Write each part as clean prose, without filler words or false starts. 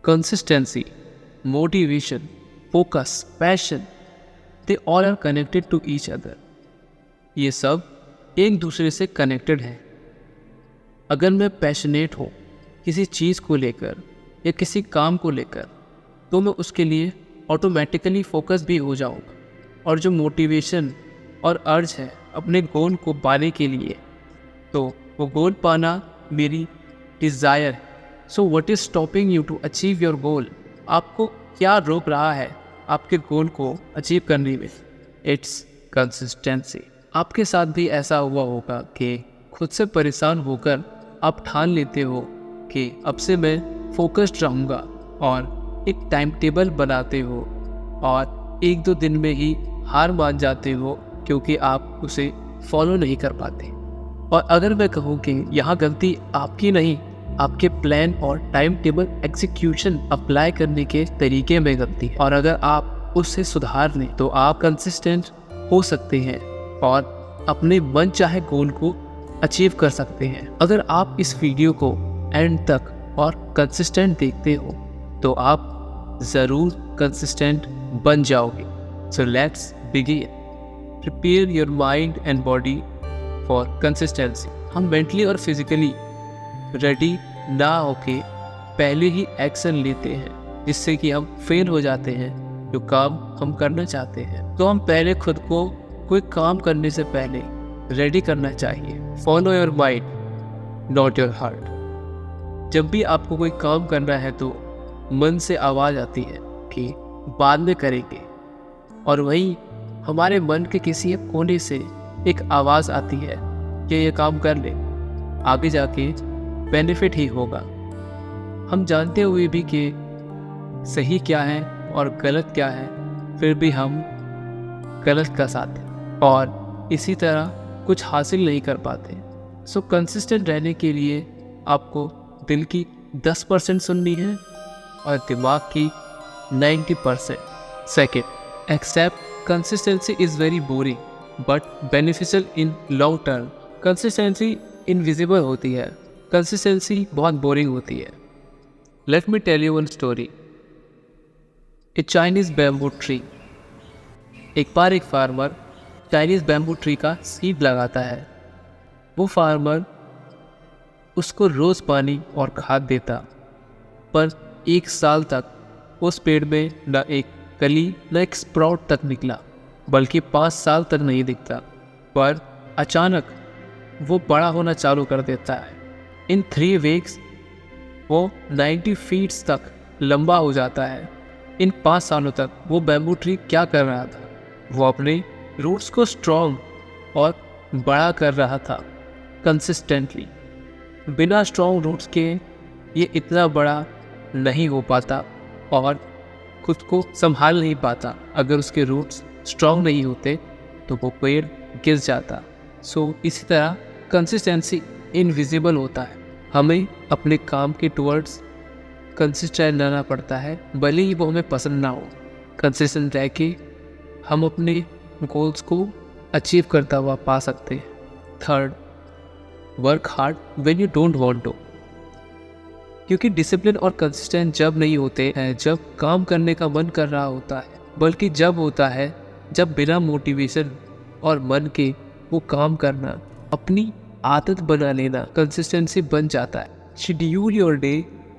consistency, motivation, focus, passion, they all are connected to each other. ये सब एक दूसरे से कनेक्टेड हैं. अगर मैं पैशनेट हूँ किसी चीज़ को लेकर या किसी काम को लेकर, तो मैं उसके लिए ऑटोमेटिकली फोकस भी हो जाऊँगा. और जो मोटिवेशन और अर्ज है अपने गोल को पाने के लिए, तो वो गोल पाना मेरी डिज़ायर है. So what is stopping you to achieve your goal? आपको क्या रोक रहा है आपके गोल को अचीव करने में? It's consistency. आपके साथ भी ऐसा हुआ होगा कि खुद से परेशान होकर आप ठान लेते हो कि अब से मैं फोकस्ड रहूँगा, और एक टाइम टेबल बनाते हो और 1-2 दिन में ही हार मान जाते हो क्योंकि आप उसे फॉलो नहीं कर पाते. और अगर मैं कहूँ कि यहाँ गलती आपकी नहीं, आपके प्लान और टाइम टेबल एग्जीक्यूशन अप्लाई करने के तरीके में गलती है, और अगर आप उससे सुधार लें तो आप कंसिस्टेंट हो सकते हैं और अपने मन चाहे गोल को अचीव कर सकते हैं. अगर आप इस वीडियो को एंड तक और कंसिस्टेंट देखते हो तो आप ज़रूर कंसिस्टेंट बन जाओगे. So let's begin. Prepare your mind and body for consistency. हम मेंटली और फिजिकली रेडी ना होके पहले ही एक्शन लेते हैं, जिससे कि हम फेल हो जाते हैं जो काम हम करना चाहते हैं. तो हम पहले खुद को कोई काम करने से पहले रेडी करना चाहिए. Follow your mind not your heart. जब भी आपको कोई काम करना है तो मन से आवाज़ आती है कि बाद में करेंगे, और वहीं हमारे मन के किसी एक कोने से एक आवाज़ आती है कि ये काम कर ले, आगे जाके बेनिफिट ही होगा. हम जानते हुए भी कि सही क्या है और गलत क्या है, फिर भी हम गलत का साथ दें और इसी तरह कुछ हासिल नहीं कर पाते. सो कंसिस्टेंट रहने के लिए आपको दिल की 10% सुननी है और दिमाग की 90%. Second, accept consistency is very boring but beneficial in long term. Consistency invisible होती है, कंसिस्टेंसी बहुत बोरिंग होती है. Let me tell you one story. A Chinese bamboo tree. एक बार एक फार्मर चाइनीज़ बैम्बू ट्री का सीड लगाता है. वो फार्मर उसको रोज़ पानी और खाद देता, पर 1 साल तक उस पेड़ में न एक कली न एक स्प्राउट तक निकला, बल्कि 5 साल तक नहीं दिखता. पर अचानक वो बड़ा होना चालू कर देता है. इन 3 वीक्स वो 90 फीट्स तक लंबा हो जाता है. इन 5 सालों तक वो बैम्बू ट्री क्या कर रहा था? वो अपने रूट्स को स्ट्रॉन्ग और बड़ा कर रहा था कंसिस्टेंटली. बिना स्ट्रॉन्ग रूट्स के ये इतना बड़ा नहीं हो पाता और खुद को संभाल नहीं पाता. अगर उसके रूट्स स्ट्रॉन्ग नहीं होते तो वो पेड़ गिर जाता. सो इसी तरह कंसिस्टेंसी इनविजिबल होता है. हमें अपने काम के टुवर्ड्स कंसिस्टेंट रहना पड़ता है, भले ही वो हमें पसंद ना हो. कंसिस्टेंट रह के हम अपने गोल्स को अचीव करता हुआ पा सकते हैं. Third, work hard when you don't want to. क्योंकि डिसिप्लिन और कंसिस्टेंट जब नहीं होते हैं जब काम करने का मन कर रहा होता है, बल्कि जब होता है जब बिना मोटिवेशन और मन के वो काम करना अपनी आदत बना लेना कंसिस्टेंसी बन जाता है. Schedule your day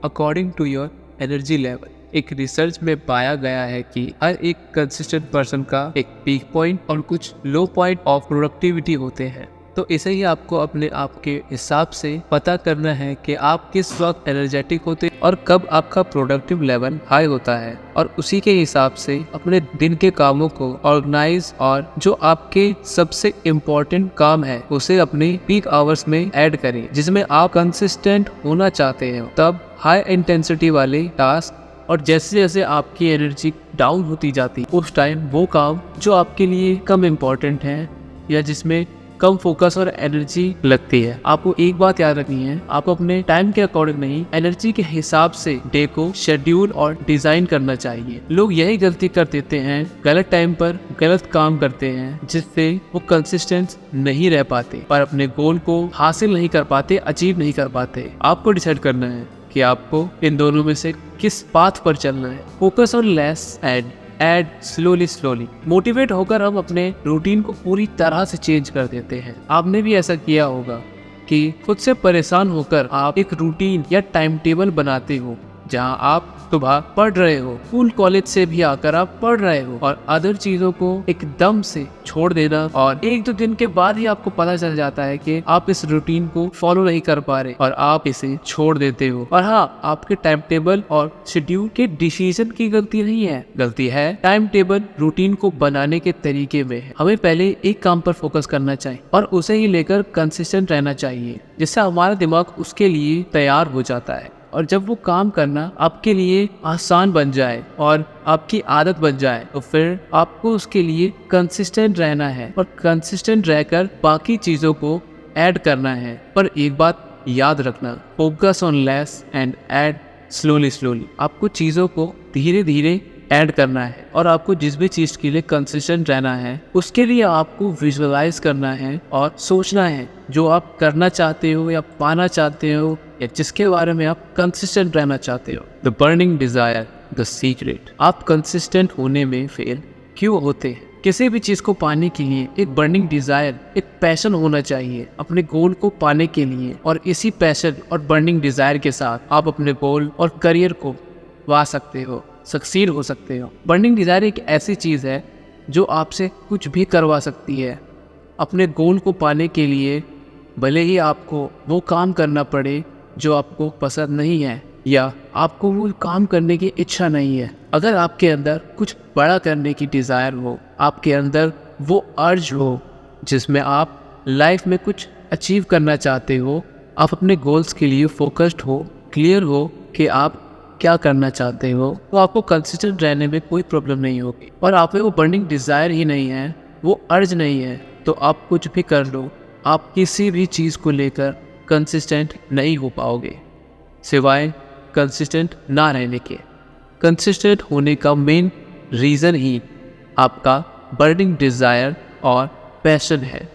according to your energy level. एक रिसर्च में पाया गया है कि हर एक कंसिस्टेंट पर्सन का एक पीक पॉइंट और कुछ लो पॉइंट ऑफ प्रोडक्टिविटी होते हैं. तो इसे ही आपको अपने आप के हिसाब से पता करना है कि आप किस वक्त एनर्जेटिक होते और कब आपका प्रोडक्टिव लेवल हाई होता है, और उसी के हिसाब से अपने दिन के कामों को ऑर्गेनाइज और जो आपके सबसे इम्पोर्टेंट काम है उसे अपने पीक आवर्स में ऐड करें. जिसमें आप कंसिस्टेंट होना चाहते हैं तब हाई इंटेंसिटी वाले टास्क, और जैसे जैसे आपकी एनर्जी डाउन होती जाती उस टाइम वो काम जो आपके लिए कम इम्पोर्टेंट है या जिसमें कम फोकस और एनर्जी लगती है. आपको एक बात याद रखनी है, आपको अपने टाइम के अकॉर्डिंग नहीं एनर्जी के हिसाब से डे को शेड्यूल और डिजाइन करना चाहिए. लोग यही गलती कर देते हैं, गलत टाइम पर गलत काम करते हैं, जिससे वो कंसिस्टेंट नहीं रह पाते और अपने गोल को हासिल नहीं कर पाते, अचीव नहीं कर पाते. आपको डिसाइड करना है कि आपको इन दोनों में से किस पाथ पर चलना है। Focus on less and add slowly. Motivate होकर हम अपने रूटीन को पूरी तरह से चेंज कर देते हैं। आपने भी ऐसा किया होगा कि खुद से परेशान होकर आप एक रूटीन या टाइम टेबल बनाते हो, जहां आप सुबह पढ़ रहे हो, स्कूल कॉलेज से भी आकर आप पढ़ रहे हो, और अदर चीजों को एकदम से छोड़ देना, और 1-2 दिन के बाद ही आपको पता चल जाता है कि आप इस रूटीन को फॉलो नहीं कर पा रहे और आप इसे छोड़ देते हो। और हाँ, आपके टाइम टेबल और शेड्यूल के डिसीजन की गलती नहीं है, गलती है टाइम टेबल रूटीन को बनाने के तरीके में है। हमें पहले एक काम पर फोकस करना चाहिए और उसे ही लेकर कंसिस्टेंट रहना चाहिए, जिससे हमारा दिमाग उसके लिए तैयार हो जाता है। और जब वो काम करना आपके लिए आसान बन जाए और आपकी आदत बन जाए, तो फिर आपको उसके लिए कंसिस्टेंट रहना है और कंसिस्टेंट रहकर बाकी चीज़ों को ऐड करना है। पर एक बात याद रखना, focus on less and add slowly. आपको चीज़ों को धीरे धीरे ऐड करना है, और आपको जिस भी चीज़ के लिए कंसिस्टेंट रहना है उसके लिए आपको विजुअलाइज करना है और सोचना है जो आप करना चाहते हो या पाना चाहते हो या जिसके बारे में आप कंसिस्टेंट रहना चाहते हो। The burning desire, the secret. आप कंसिस्टेंट होने में फेल क्यों होते हैं? किसी भी चीज़ को पाने के लिए एक बर्निंग डिजायर, एक पैशन होना चाहिए अपने गोल को पाने के लिए, और इसी पैशन और बर्निंग डिजायर के साथ आप अपने गोल और करियर को पा सकते हो, सक्सीड हो सकते हो। बर्निंग डिजायर एक ऐसी चीज़ है जो आपसे कुछ भी करवा सकती है। अपने गोल को पाने के लिए भले ही आपको वो काम करना पड़े जो आपको पसंद नहीं है, या आपको वो काम करने की इच्छा नहीं है, अगर आपके अंदर कुछ बड़ा करने की डिज़ायर हो, आपके अंदर वो अर्ज हो जिसमें आप लाइफ में कुछ अचीव करना चाहते हो, आप अपने गोल्स के लिए फोकस्ड हो, क्लियर हो कि आप क्या करना चाहते हो, तो आपको कंसिस्टेंट रहने में कोई प्रॉब्लम नहीं होगी। और आप में वो बर्निंग डिज़ायर ही नहीं है, वो अर्ज नहीं है, तो आप कुछ भी कर लो, आप किसी भी चीज़ को लेकर कंसिस्टेंट नहीं हो पाओगे, सिवाय कंसिस्टेंट ना रहने के। कंसिस्टेंट होने का मेन रीज़न ही आपका बर्निंग डिज़ायर और पैशन है।